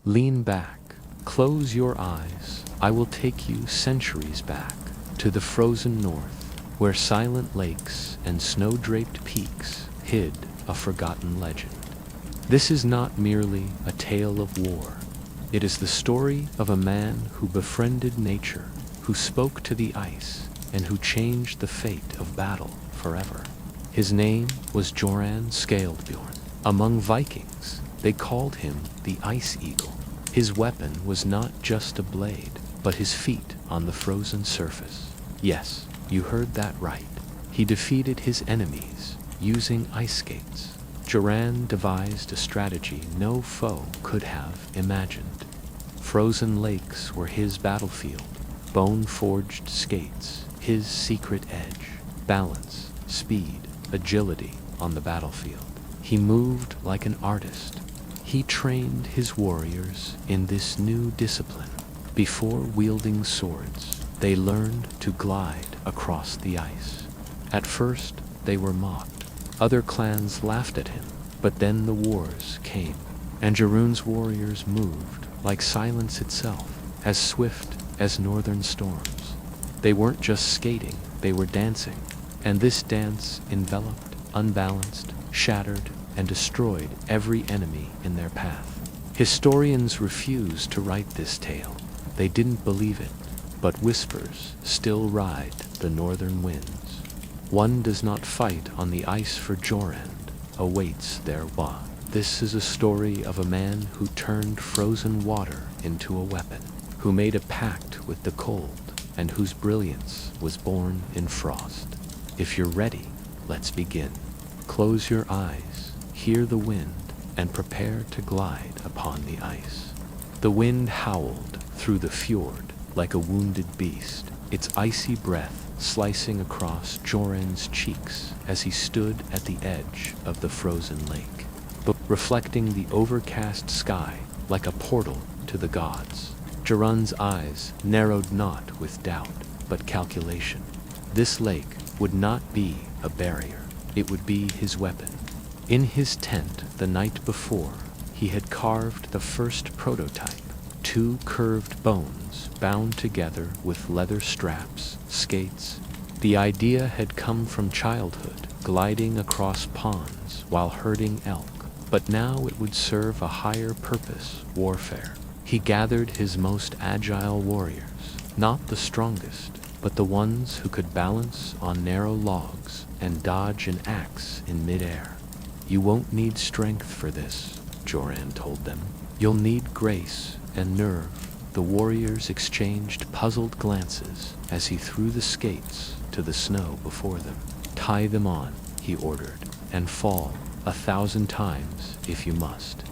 Lean back, close your eyes, I will take you centuries back to the frozen north, where silent lakes and snow-draped peaks hid a forgotten legend. This is not merely a tale of war. It is the story of a man who befriended nature, who spoke to the ice, and who changed the fate of battle forever. His name was Joran Scalebjorn. Among Vikings, they called him the Ice Eagle. His weapon was not just a blade, but his feet on the frozen surface. Yes, you heard that right. He defeated his enemies using ice skates. Joran devised a strategy no foe could have imagined. Frozen lakes were his battlefield, bone-forged skates, his secret edge. Balance, speed, agility on the battlefield. He moved like an artist. He trained his warriors in this new discipline. Before wielding swords, they learned to glide across the ice. At first, they were mocked. Other clans laughed at him, but then the wars came, and Jarun's warriors moved like silence itself, as swift as northern storms. They weren't just skating, they were dancing, and this dance enveloped, unbalanced, shattered, and destroyed every enemy in their path. Historians refused to write this tale. They didn't believe it, but whispers still ride the northern winds. One does not fight on the ice for Jorand, awaits their wa. This is a story of a man who turned frozen water into a weapon, who made a pact with the cold, and whose brilliance was born in frost. If you're ready, let's begin. Close your eyes, hear the wind, and prepare to glide upon the ice. The wind howled through the fjord like a wounded beast, its icy breath slicing across Joran's cheeks as he stood at the edge of the frozen lake, but reflecting the overcast sky like a portal to the gods. Joran's eyes narrowed not with doubt, but calculation. This lake would not be a barrier, it would be his weapon. In his tent the night before, he had carved the first prototype, two curved bones bound together with leather straps, skates. The idea had come from childhood, gliding across ponds while herding elk, but now it would serve a higher purpose, warfare. He gathered his most agile warriors, not the strongest, but the ones who could balance on narrow logs and dodge an axe in midair. You won't need strength for this, Joran told them. You'll need grace and nerve. The warriors exchanged puzzled glances as he threw the skates to the snow before them. Tie them on, he ordered, and fall 1,000 times if you must.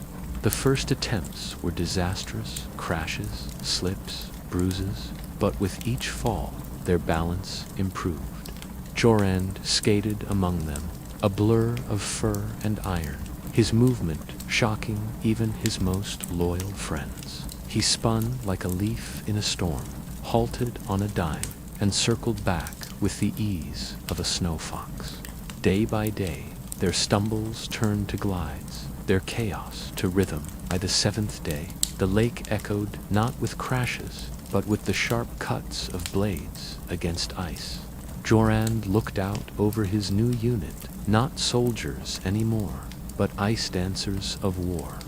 The first attempts were disastrous, crashes, slips, bruises, but with each fall, their balance improved. Joran skated among them, a blur of fur and iron, his movement shocking even his most loyal friends. He spun like a leaf in a storm, halted on a dime, and circled back with the ease of a snow fox. Day by day, their stumbles turned to glides, their chaos to rhythm. By the 7th day, the lake echoed not with crashes, but with the sharp cuts of blades against ice. Joran looked out over his new unit, not soldiers anymore, but ice dancers of war.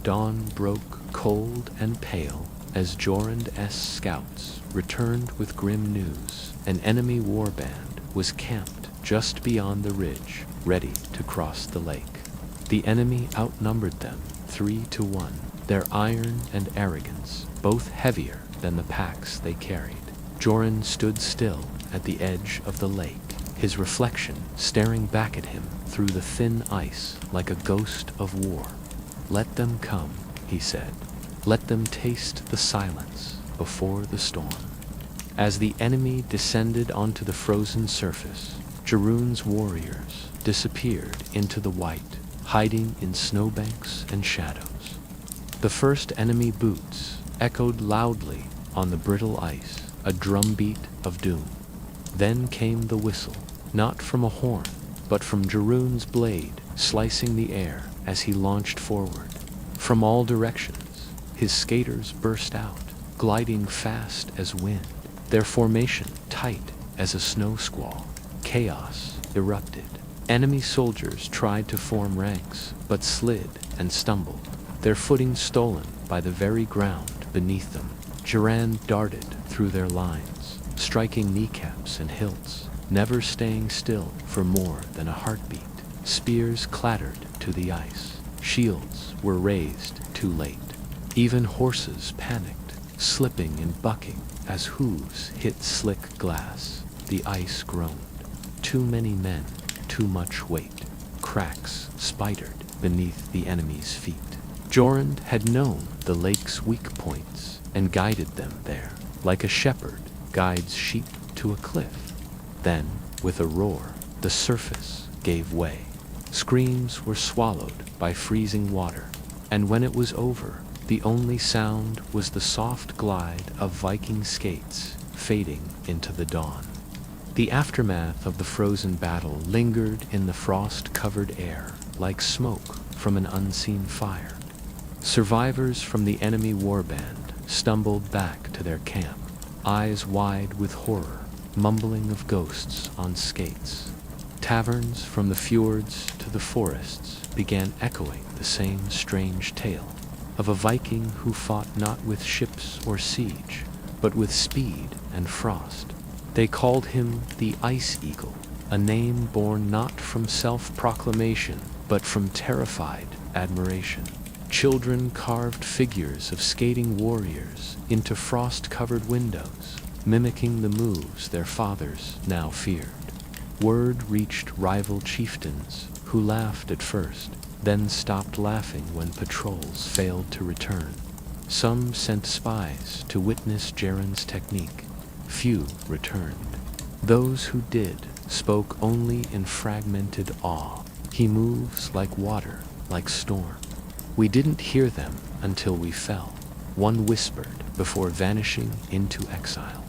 Dawn broke cold and pale as Jorand's scouts returned with grim news. An enemy warband was camped just beyond the ridge, ready to cross the lake. The enemy outnumbered them 3-1, their iron and arrogance both heavier than the packs they carried. Joran stood still at the edge of the lake, his reflection staring back at him through the thin ice like a ghost of war. Let them come, he said. Let them taste the silence before the storm. As the enemy descended onto the frozen surface, Jarun's warriors disappeared into the white, hiding in snowbanks and shadows. The first enemy boots echoed loudly on the brittle ice, a drumbeat of doom. Then came the whistle, not from a horn, but from Jarun's blade slicing the air as he launched forward. From all directions, his skaters burst out, gliding fast as wind, their formation tight as a snow squall. Chaos erupted. Enemy soldiers tried to form ranks, but slid and stumbled, their footing stolen by the very ground beneath them. Durand darted through their lines, striking kneecaps and hilts, never staying still for more than a heartbeat. Spears clattered to the ice. Shields were raised too late. Even horses panicked, slipping and bucking as hooves hit slick glass. The ice groaned. Too many men, too much weight. Cracks spidered beneath the enemy's feet. Jorand had known the lake's weak points and guided them there, like a shepherd guides sheep to a cliff. Then, with a roar, the surface gave way. Screams were swallowed by freezing water, and when it was over, the only sound was the soft glide of Viking skates fading into the dawn. The aftermath of the frozen battle lingered in the frost-covered air like smoke from an unseen fire. Survivors from the enemy warband stumbled back to their camp, eyes wide with horror, mumbling of ghosts on skates. Taverns from the fjords to the forests began echoing the same strange tale of a Viking who fought not with ships or siege, but with speed and frost. They called him the Ice Eagle, a name born not from self-proclamation, but from terrified admiration. Children carved figures of skating warriors into frost-covered windows, mimicking the moves their fathers now feared. Word reached rival chieftains, who laughed at first, then stopped laughing when patrols failed to return. Some sent spies to witness Gerand's technique. Few returned. Those who did spoke only in fragmented awe. He moves like water, like storm. We didn't hear them until we fell, one whispered before vanishing into exile.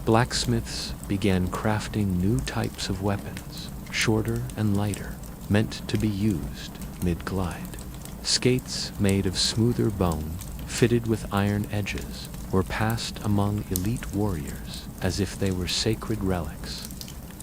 Blacksmiths began crafting new types of weapons, shorter and lighter, meant to be used mid-glide. Skates made of smoother bone, fitted with iron edges, were passed among elite warriors as if they were sacred relics.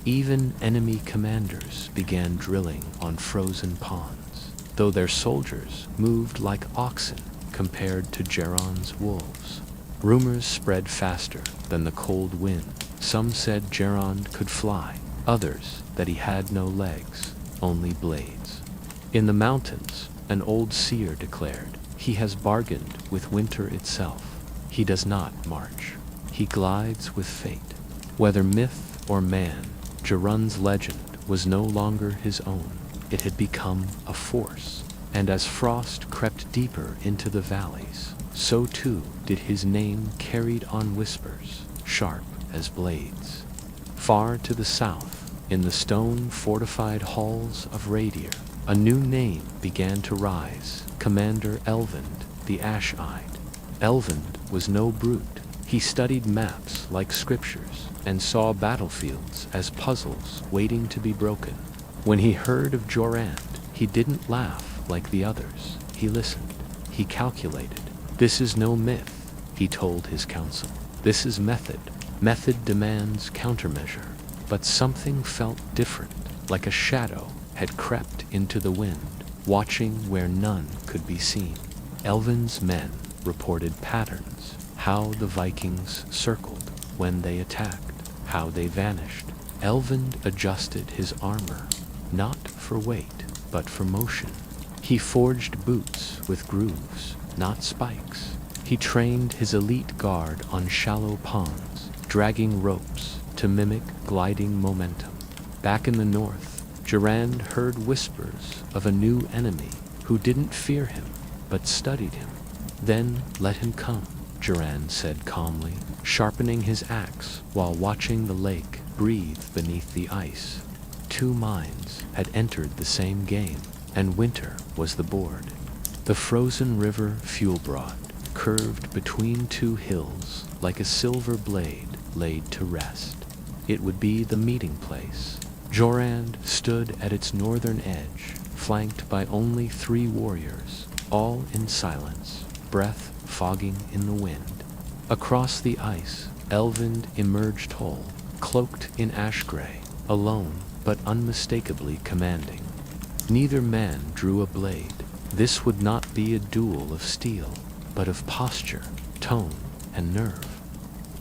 Even enemy commanders began drilling on frozen ponds, though their soldiers moved like oxen compared to Gerand's wolves. Rumors spread faster than the cold wind. Some said Gerand could fly, others that he had no legs, only blades. In the mountains, an old seer declared, he has bargained with winter itself. He does not march. He glides with fate. Whether myth or man, Gerand's legend was no longer his own. It had become a force. And as frost crept deeper into the valleys, so too did his name carried on whispers, sharp as blades. Far to the south, in the stone-fortified halls of Radier, a new name began to rise, Commander Elvind the Ash-Eyed. Elvind was no brute. He studied maps like scriptures and saw battlefields as puzzles waiting to be broken. When he heard of Jorand, he didn't laugh like the others. He listened. He calculated. This is no myth, he told his council. This is method. Method demands countermeasure. But something felt different, like a shadow had crept into the wind, watching where none could be seen. Elvin's men reported patterns, how the Vikings circled when they attacked, how they vanished. Elvind adjusted his armor, not for weight, but for motion. He forged boots with grooves, not spikes. He trained his elite guard on shallow ponds, dragging ropes to mimic gliding momentum. Back in the north, Gerand heard whispers of a new enemy who didn't fear him, but studied him. Then let him come, Gerand said calmly, sharpening his axe while watching the lake breathe beneath the ice. Two minds had entered the same game, and winter was the board. The frozen river Fuelbroad curved between two hills like a silver blade laid to rest. It would be the meeting place. Jorand stood at its northern edge, flanked by only 3 warriors, all in silence, breath fogging in the wind. Across the ice, Elvind emerged whole, cloaked in ash gray, alone but unmistakably commanding. Neither man drew a blade. This would not be a duel of steel, but of posture, tone, and nerve.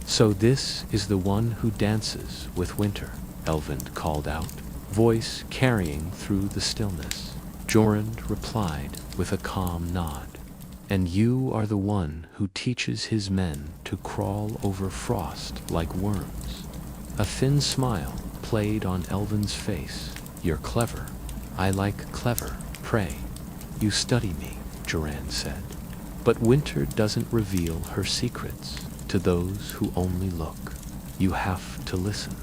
"So this is the one who dances with winter," Elvind called out, voice carrying through the stillness. Jorund replied with a calm nod. "And you are the one who teaches his men to crawl over frost like worms." A thin smile played on Elvind's face. "You're clever. I like clever, pray. You study me," Jorund said. "But winter doesn't reveal her secrets to those who only look. You have to listen."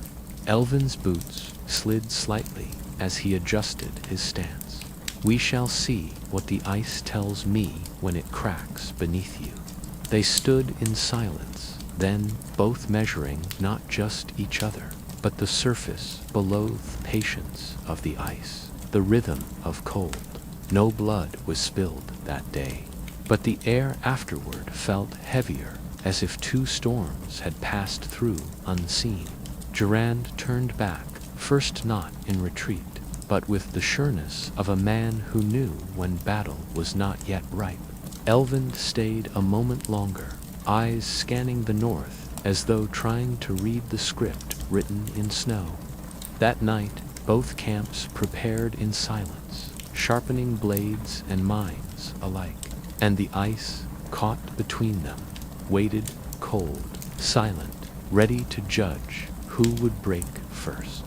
Elvind's boots slid slightly as he adjusted his stance. "We shall see what the ice tells me when it cracks beneath you." They stood in silence, then both measuring not just each other, but the surface below the patience of the ice, the rhythm of cold. No blood was spilled that day, but the air afterward felt heavier, as if two storms had passed through unseen. Jorund turned back, first not in retreat, but with the sureness of a man who knew when battle was not yet ripe. Elvind stayed a moment longer, eyes scanning the north as though trying to read the script written in snow. That night, both camps prepared in silence, sharpening blades and minds alike, and the ice, caught between them, waited cold, silent, ready to judge who would break first.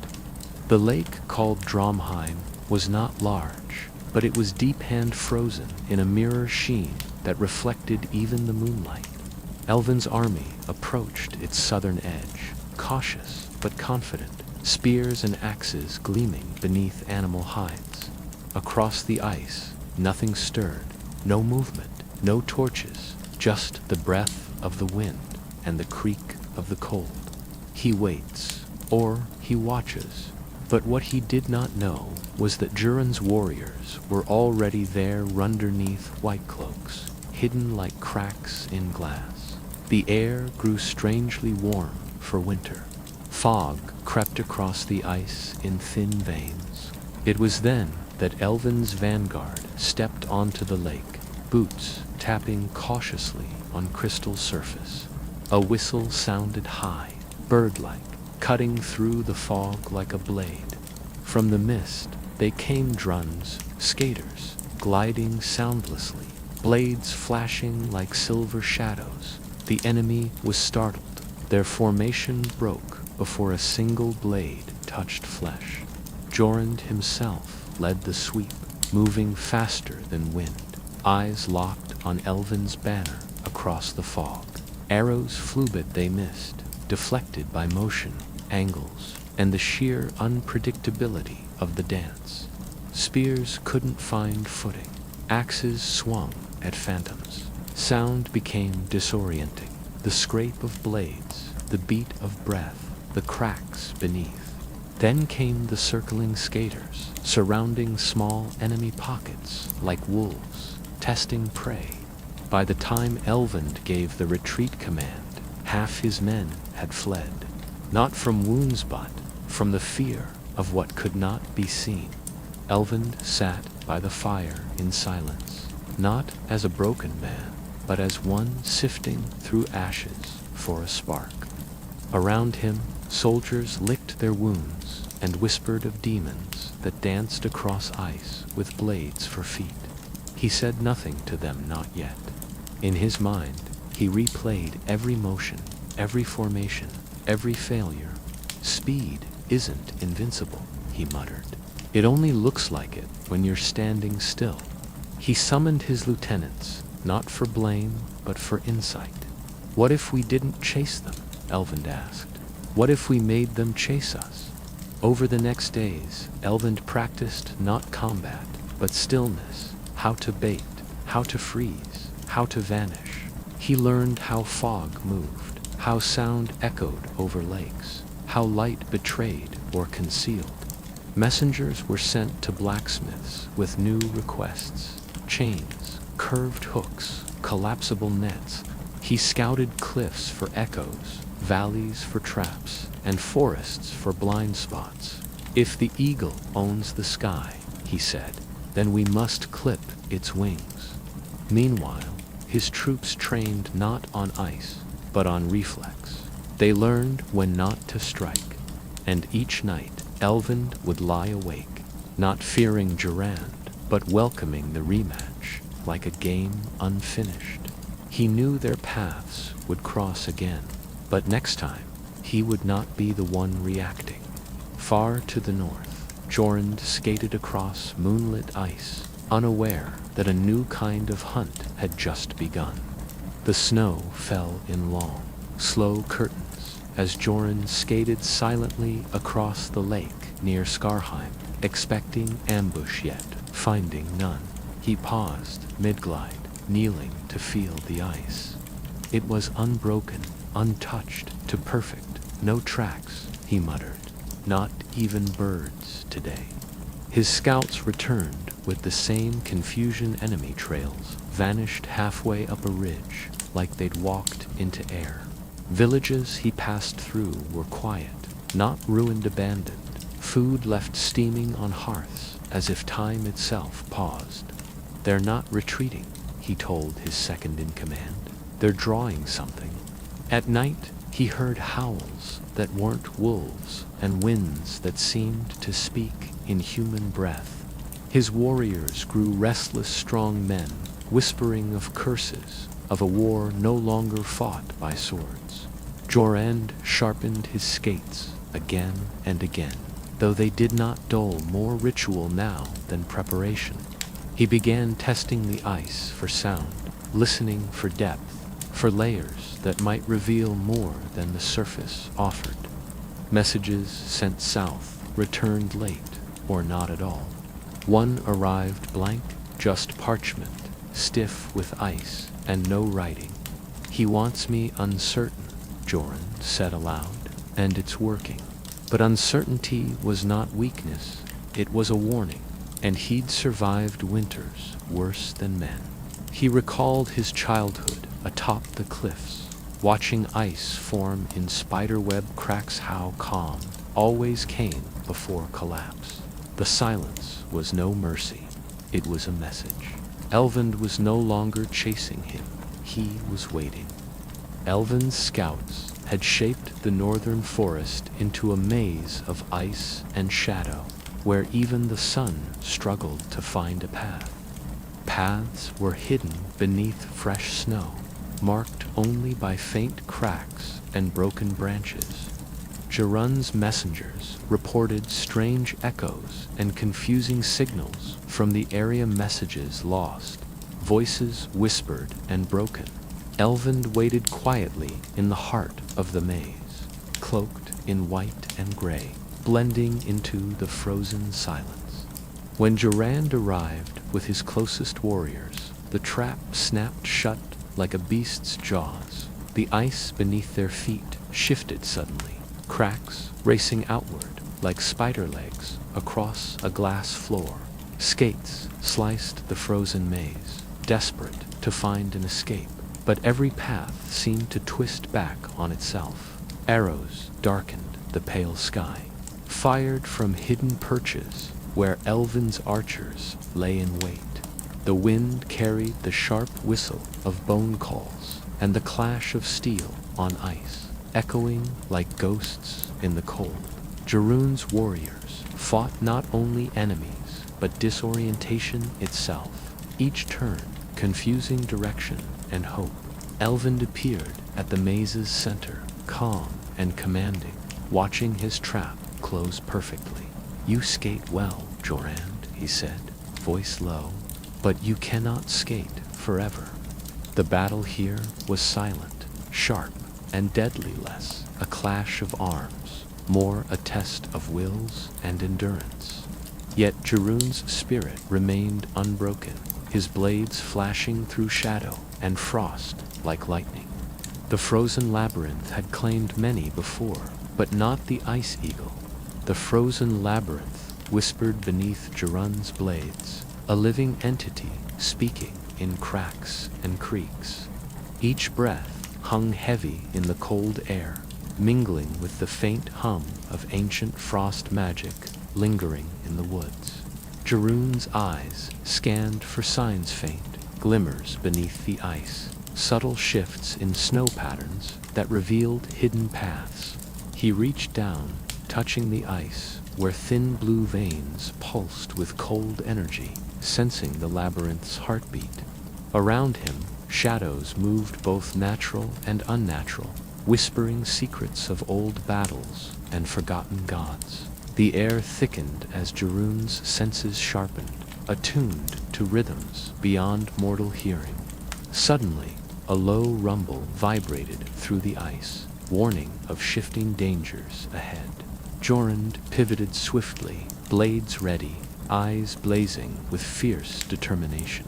The lake called Dromheim was not large, but it was deep-hand frozen in a mirror sheen that reflected even the moonlight. Elvind's army approached its southern edge, cautious but confident, spears and axes gleaming beneath animal hides. Across the ice, nothing stirred, no movement, no torches, just the breath of the wind and the creak of the cold. He waits, or he watches, but what he did not know was that Jorund's warriors were already there underneath white cloaks, hidden like cracks in glass. The air grew strangely warm for winter. Fog crept across the ice in thin veins. It was then that Elvind's vanguard stepped onto the lake, boots tapping cautiously on crystal surface. A whistle sounded high, bird-like, cutting through the fog like a blade. From the mist, they came druns, skaters, gliding soundlessly, blades flashing like silver shadows. The enemy was startled. Their formation broke before a single blade touched flesh. Jorund himself led the sweep, moving faster than wind, eyes locked on Elvind's banner across the fog. Arrows flew, but they missed, deflected by motion, angles, and the sheer unpredictability of the dance. Spears couldn't find footing. Axes swung at phantoms. Sound became disorienting. The scrape of blades, the beat of breath, the cracks beneath. Then came the circling skaters, surrounding small enemy pockets like wolves, testing prey. By the time Elvind gave the retreat command, half his men had fled, not from wounds but from the fear of what could not be seen. Elvind sat by the fire in silence, not as a broken man, but as one sifting through ashes for a spark. Around him, soldiers licked their wounds and whispered of demons that danced across ice with blades for feet. He said nothing to them, not yet. In his mind, he replayed every motion, every formation, every failure. "Speed isn't invincible," he muttered. "It only looks like it when you're standing still." He summoned his lieutenants, not for blame, but for insight. "What if we didn't chase them?" Elvind asked. "What if we made them chase us?" Over the next days, Elvind practiced not combat, but stillness, how to bait, how to freeze, how to vanish. He learned how fog moved, how sound echoed over lakes, how light betrayed or concealed. Messengers were sent to blacksmiths with new requests: chains, curved hooks, collapsible nets. He scouted cliffs for echoes, valleys for traps, and forests for blind spots. If the eagle owns the sky, he said, then we must clip its wings. Meanwhile, his troops trained not on ice, but on reflex. They learned when not to strike, and each night Elvind would lie awake, not fearing Durand, but welcoming the rematch like a game unfinished. He knew their paths would cross again, but next time he would not be the one reacting. Far to the north, Jorund skated across moonlit ice, unaware that a new kind of hunt had just begun. The snow fell in long, slow curtains as Jorund skated silently across the lake near Skarheim, expecting ambush yet finding none. He paused mid-glide, kneeling to feel the ice. It was unbroken, untouched to perfect. No tracks, he muttered. Not even birds today. His scouts returned with the same confusion. Enemy trails vanished halfway up a ridge, like they'd walked into air. Villages he passed through were quiet, not ruined, abandoned. Food left steaming on hearths, as if time itself paused. They're not retreating, he told his second-in-command. They're drawing something. At night, he heard howls that weren't wolves and winds that seemed to speak in human breath. His warriors grew restless, strong men, whispering of curses, of a war no longer fought by swords. Jorand sharpened his skates again and again, though they did not dull, more ritual now than preparation. He began testing the ice for sound, listening for depth, for layers that might reveal more than the surface offered. Messages sent south returned late, or not at all. One arrived blank, just parchment, stiff with ice and no writing. He wants me uncertain, Jorund said aloud, and it's working. But uncertainty was not weakness, it was a warning, and he'd survived winters worse than men. He recalled his childhood atop the cliffs, watching ice form in spiderweb cracks. How calm always came before collapse. The silence was no mercy, it was a message. Elvind was no longer chasing him, he was waiting. Elvind's scouts had shaped the northern forest into a maze of ice and shadow, where even the sun struggled to find a path. Paths were hidden beneath fresh snow, marked only by faint cracks and broken branches. Jarun's messengers reported strange echoes and confusing signals from the area. Messages lost, voices whispered and broken. Elvind waited quietly in the heart of the maze, cloaked in white and gray, blending into the frozen silence. When Durand arrived with his closest warriors, the trap snapped shut like a beast's jaws. The ice beneath their feet shifted suddenly, cracks racing outward like spider legs across a glass floor. Skates sliced the frozen maze, desperate to find an escape, but every path seemed to twist back on itself. Arrows darkened the pale sky, fired from hidden perches where Elvind's archers lay in wait. The wind carried the sharp whistle of bone calls and the clash of steel on ice, echoing like ghosts in the cold. Jarun's warriors fought not only enemies, but disorientation itself, each turn confusing direction and hope. Elvind appeared at the maze's center, calm and commanding, watching his trap close perfectly. "You skate well, Jorand," he said, voice low, "but you cannot skate forever." The battle here was silent, sharp, and deadly, less a clash of arms, more a test of wills and endurance. Yet Jarun's spirit remained unbroken, his blades flashing through shadow and frost like lightning. The frozen labyrinth had claimed many before, but not the ice eagle. The frozen labyrinth whispered beneath Jarun's blades, a living entity speaking in cracks and creaks. Each breath hung heavy in the cold air, mingling with the faint hum of ancient frost magic lingering in the woods. Jeroen's eyes scanned for signs faint, glimmers beneath the ice, subtle shifts in snow patterns that revealed hidden paths. He reached down, touching the ice where thin blue veins pulsed with cold energy, sensing the labyrinth's heartbeat. Around him, shadows moved both natural and unnatural, whispering secrets of old battles and forgotten gods. The air thickened as Jeroen's senses sharpened, attuned to rhythms beyond mortal hearing. Suddenly, a low rumble vibrated through the ice, warning of shifting dangers ahead. Jorund pivoted swiftly, blades ready, eyes blazing with fierce determination.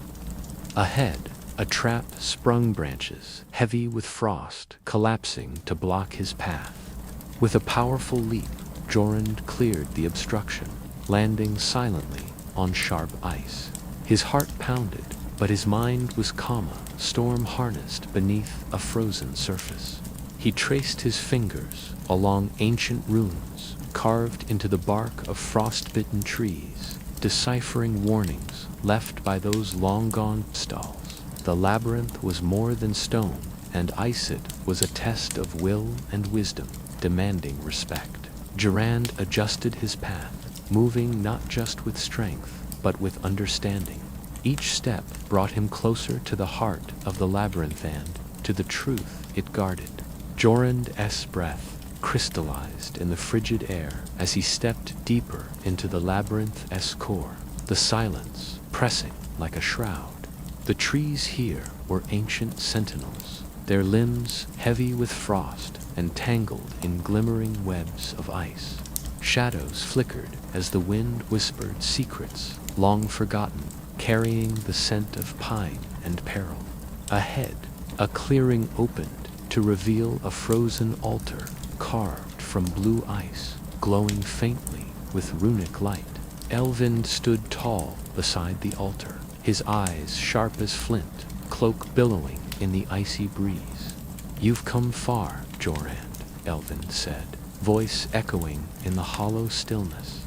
Ahead, a trap sprung branches, heavy with frost, collapsing to block his path. With a powerful leap, Jorund cleared the obstruction, landing silently on sharp ice. His heart pounded, but his mind was calmer, storm harnessed beneath a frozen surface. He traced his fingers along ancient runes carved into the bark of frostbitten trees, deciphering warnings left by those long-gone stalls. The labyrinth was more than stone, and Isid was a test of will and wisdom, demanding respect. Jorund adjusted his path, moving not just with strength, but with understanding. Each step brought him closer to the heart of the labyrinth and to the truth it guarded. Jorund's breath crystallized in the frigid air as he stepped deeper into the labyrinth's core, the silence pressing like a shroud. The trees here were ancient sentinels, their limbs heavy with frost and tangled in glimmering webs of ice. Shadows flickered as the wind whispered secrets long forgotten, carrying the scent of pine and peril. Ahead, a clearing opened to reveal a frozen altar carved from blue ice, glowing faintly with runic light. Elvind stood tall beside the altar, his eyes sharp as flint, cloak billowing in the icy breeze. "You've come far, Jorund," Elvind said, voice echoing in the hollow stillness.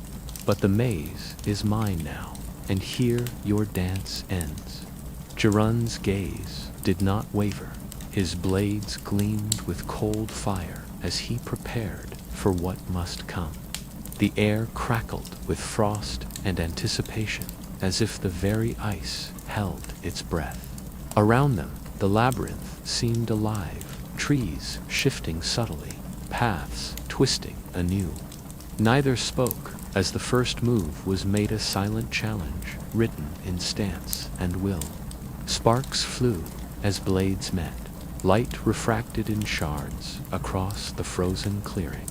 "But the maze is mine now, and here your dance ends." Jorund's gaze did not waver. His blades gleamed with cold fire as he prepared for what must come. The air crackled with frost and anticipation, as if the very ice held its breath. Around them, the labyrinth seemed alive, trees shifting subtly, paths twisting anew. Neither spoke, as the first move was made a silent challenge, written in stance and will. Sparks flew as blades met, light refracted in shards across the frozen clearing.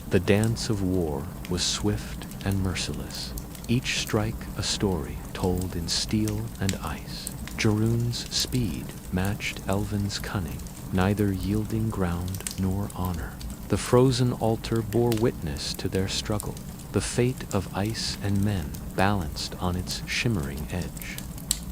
The dance of war was swift and merciless, each strike a story told in steel and ice. Jeroen's speed matched Elvind's cunning, neither yielding ground nor honor. The frozen altar bore witness to their struggle, the fate of ice and men balanced on its shimmering edge.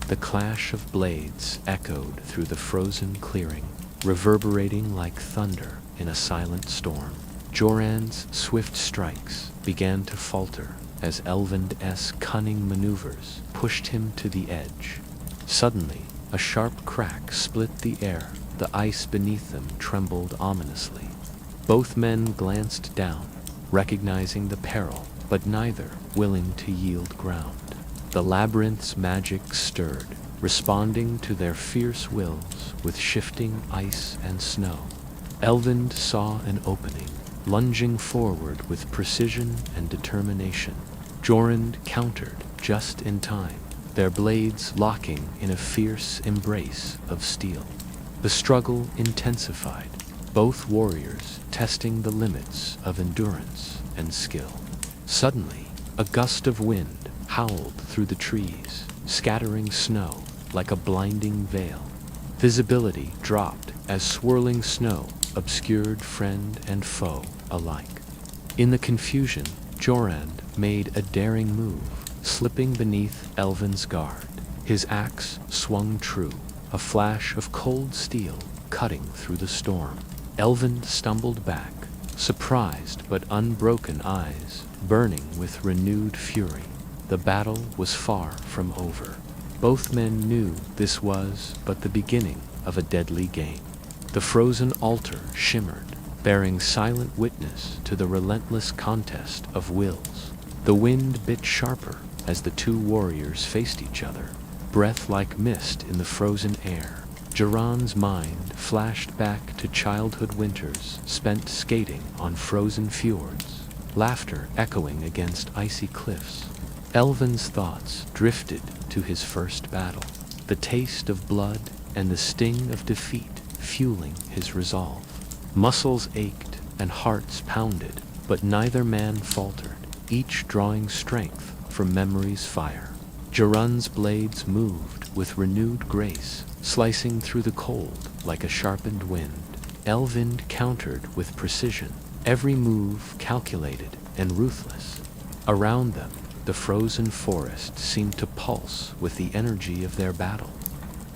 The clash of blades echoed through the frozen clearing, reverberating like thunder in a silent storm. Jorund's swift strikes began to falter as Elvind's cunning maneuvers pushed him to the edge. Suddenly, a sharp crack split the air. The ice beneath them trembled ominously. Both men glanced down, recognizing the peril, but neither willing to yield ground. The labyrinth's magic stirred, responding to their fierce wills with shifting ice and snow. Elvind saw an opening, lunging forward with precision and determination. Jorund countered just in time, their blades locking in a fierce embrace of steel. The struggle intensified, both warriors testing the limits of endurance and skill. Suddenly, a gust of wind howled through the trees, scattering snow like a blinding veil. Visibility dropped as swirling snow obscured friend and foe alike. In the confusion, Jorund made a daring move, slipping beneath Elvind's guard. His axe swung true, a flash of cold steel cutting through the storm. Elvind stumbled back, surprised but unbroken eyes burning with renewed fury. The battle was far from over. Both men knew this was but the beginning of a deadly game. The frozen altar shimmered, bearing silent witness to the relentless contest of wills. The wind bit sharper as the two warriors faced each other, breath like mist in the frozen air. Geron's mind flashed back to childhood winters spent skating on frozen fjords, laughter echoing against icy cliffs. Elvin's thoughts drifted to his first battle, the taste of blood and the sting of defeat fueling his resolve. Muscles ached and hearts pounded, but neither man faltered, each drawing strength from memory's fire. Geron's blades moved with renewed grace, slicing through the cold like a sharpened wind. Elvind countered with precision, every move calculated and ruthless. Around them, the frozen forest seemed to pulse with the energy of their battle.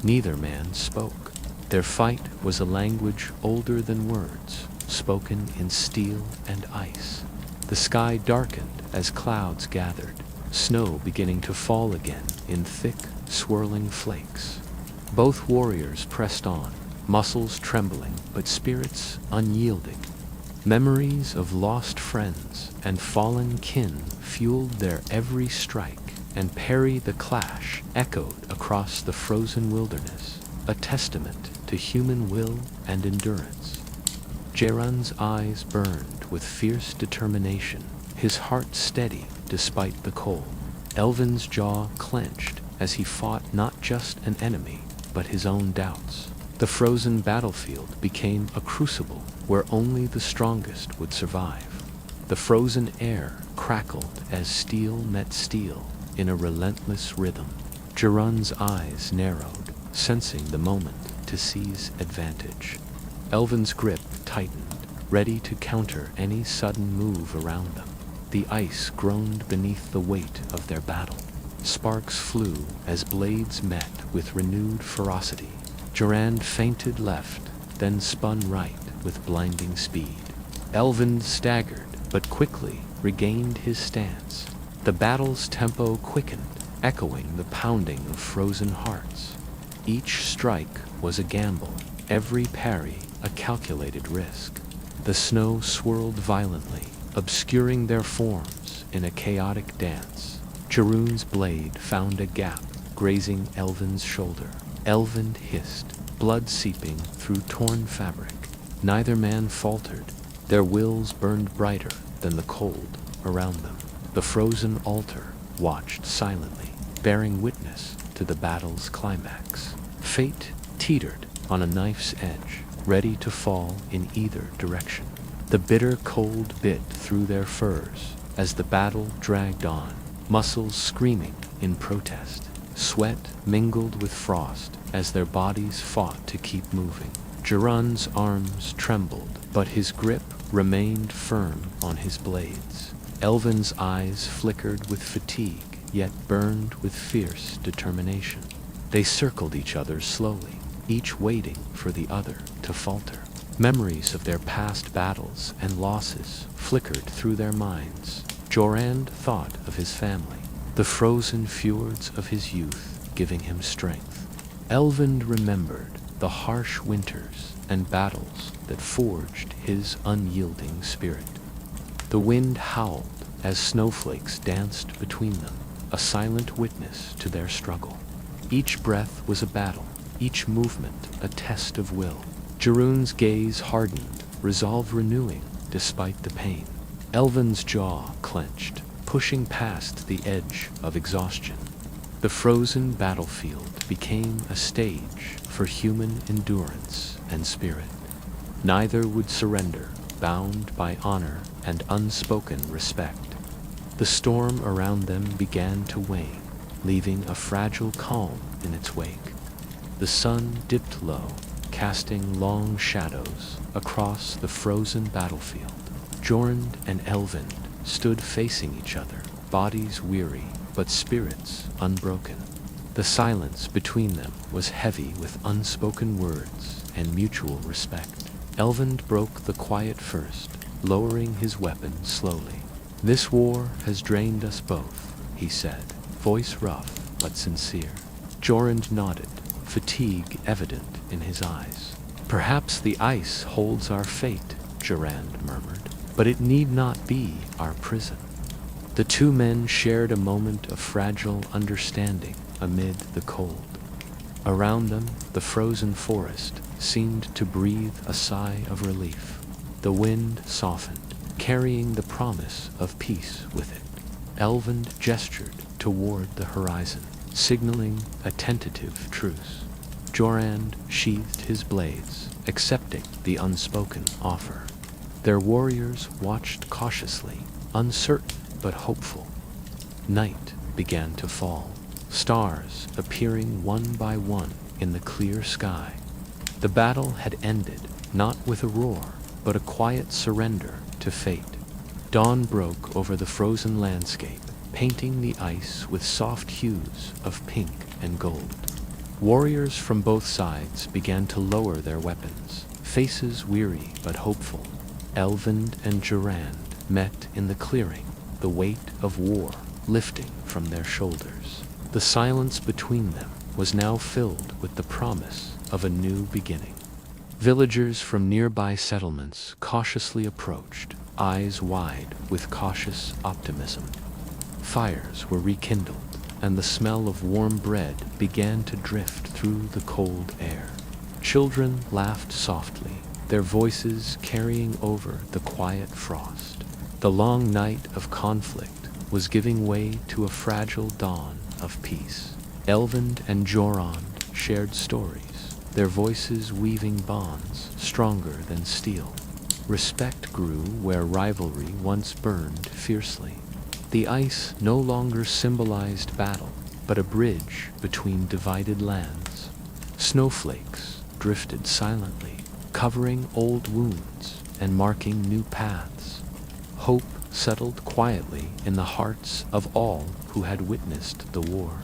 Neither man spoke. Their fight was a language older than words, spoken in steel and ice. The sky darkened as clouds gathered, snow beginning to fall again in thick, swirling flakes. Both warriors pressed on, muscles trembling but spirits unyielding. Memories of lost friends and fallen kin fueled their every strike, and parry the clash echoed across the frozen wilderness, a testament to human will and endurance. Geron's eyes burned with fierce determination, his heart steady despite the cold. Elvin's jaw clenched as he fought not just an enemy, but his own doubts. The frozen battlefield became a crucible where only the strongest would survive. The frozen air crackled as steel met steel in a relentless rhythm. Geron's eyes narrowed, sensing the moment to seize advantage. Elvin's grip tightened, ready to counter any sudden move around them. The ice groaned beneath the weight of their battle. Sparks flew as blades met with renewed ferocity. Geron feinted left, then spun right with blinding speed. Elvind staggered, but quickly regained his stance. The battle's tempo quickened, echoing the pounding of frozen hearts. Each strike was a gamble, every parry a calculated risk. The snow swirled violently, obscuring their forms in a chaotic dance. Geron's blade found a gap, grazing Elvin's shoulder. Elvind hissed, blood seeping through torn fabric. Neither man faltered. Their wills burned brighter than the cold around them. The frozen altar watched silently, bearing witness to the battle's climax. Fate teetered on a knife's edge, ready to fall in either direction. The bitter cold bit through their furs as the battle dragged on, muscles screaming in protest. Sweat mingled with frost as their bodies fought to keep moving. Geron's arms trembled, but his grip remained firm on his blades. Elvin's eyes flickered with fatigue, yet burned with fierce determination. They circled each other slowly, each waiting for the other to falter. Memories of their past battles and losses flickered through their minds. Geron thought of his family, the frozen fjords of his youth giving him strength. Elvind remembered the harsh winters and battles that forged his unyielding spirit. The wind howled as snowflakes danced between them, a silent witness to their struggle. Each breath was a battle, each movement a test of will. Geron's gaze hardened, resolve renewing despite the pain. Elvin's jaw clenched, pushing past the edge of exhaustion. The frozen battlefield became a stage for human endurance and spirit. Neither would surrender, bound by honor and unspoken respect. The storm around them began to wane, leaving a fragile calm in its wake. The sun dipped low, casting long shadows across the frozen battlefield. Geron and Elvind stood facing each other, bodies weary but spirits unbroken. The silence between them was heavy with unspoken words and mutual respect. Elvind broke the quiet first, lowering his weapon slowly. "This war has drained us both," he said, voice rough but sincere. Jorand nodded, fatigue evident in his eyes. "Perhaps the ice holds our fate," Jorand murmured, "but it need not be our prison." The two men shared a moment of fragile understanding amid the cold. Around them, the frozen forest seemed to breathe a sigh of relief. The wind softened, carrying the promise of peace with it. Elvind gestured toward the horizon, signaling a tentative truce. Jorand sheathed his blades, accepting the unspoken offer. Their warriors watched cautiously, uncertain but hopeful. Night began to fall, stars appearing one by one in the clear sky. The battle had ended, not with a roar, but a quiet surrender to fate. Dawn broke over the frozen landscape, painting the ice with soft hues of pink and gold. Warriors from both sides began to lower their weapons, faces weary but hopeful. Elvind and Jorand met in the clearing, the weight of war lifting from their shoulders. The silence between them was now filled with the promise of a new beginning. Villagers from nearby settlements cautiously approached, eyes wide with cautious optimism. Fires were rekindled, and the smell of warm bread began to drift through the cold air. Children laughed softly, their voices carrying over the quiet frost. The long night of conflict was giving way to a fragile dawn of peace. Elvind and Jorand shared stories, their voices weaving bonds stronger than steel. Respect grew where rivalry once burned fiercely. The ice no longer symbolized battle, but a bridge between divided lands. Snowflakes drifted silently, covering old wounds and marking new paths. Hope settled quietly in the hearts of all who had witnessed the war.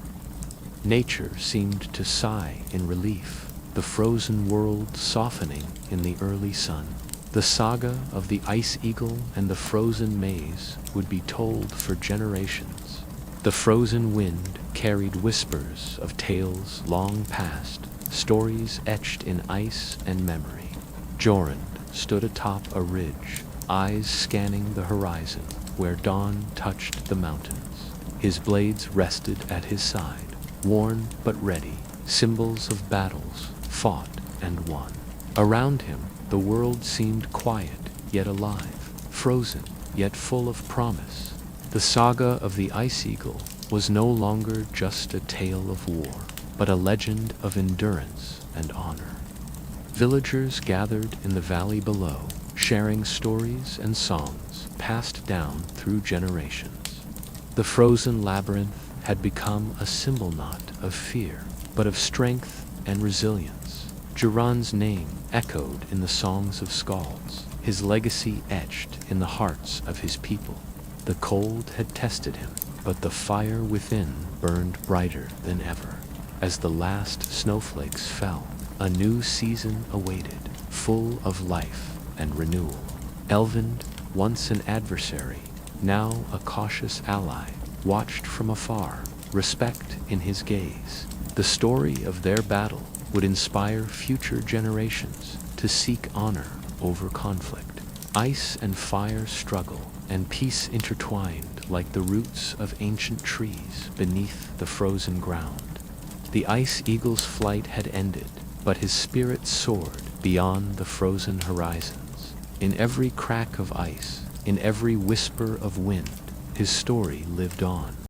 Nature seemed to sigh in relief, the frozen world softening in the early sun. The saga of the ice eagle and the frozen maze would be told for generations. The frozen wind carried whispers of tales long past, stories etched in ice and memory. Jorand stood atop a ridge, eyes scanning the horizon where dawn touched the mountains. His blades rested at his side, worn but ready, symbols of battles fought and won. Around him, the world seemed quiet yet alive, frozen yet full of promise. The saga of the Ice Eagle was no longer just a tale of war, but a legend of endurance and honor. Villagers gathered in the valley below, sharing stories and songs passed down through generations. The frozen labyrinth had become a symbol not of fear, but of strength and resilience. Jorand's name echoed in the songs of skalds, his legacy etched in the hearts of his people. The cold had tested him, but the fire within burned brighter than ever. As the last snowflakes fell, a new season awaited, full of life and renewal. Elvind, once an adversary, now a cautious ally, watched from afar, respect in his gaze. The story of their battle would inspire future generations to seek honor over conflict. Ice and fire struggle, and peace intertwined like the roots of ancient trees beneath the frozen ground. The Ice Eagle's flight had ended, but his spirit soared beyond the frozen horizons. In every crack of ice, in every whisper of wind, his story lived on.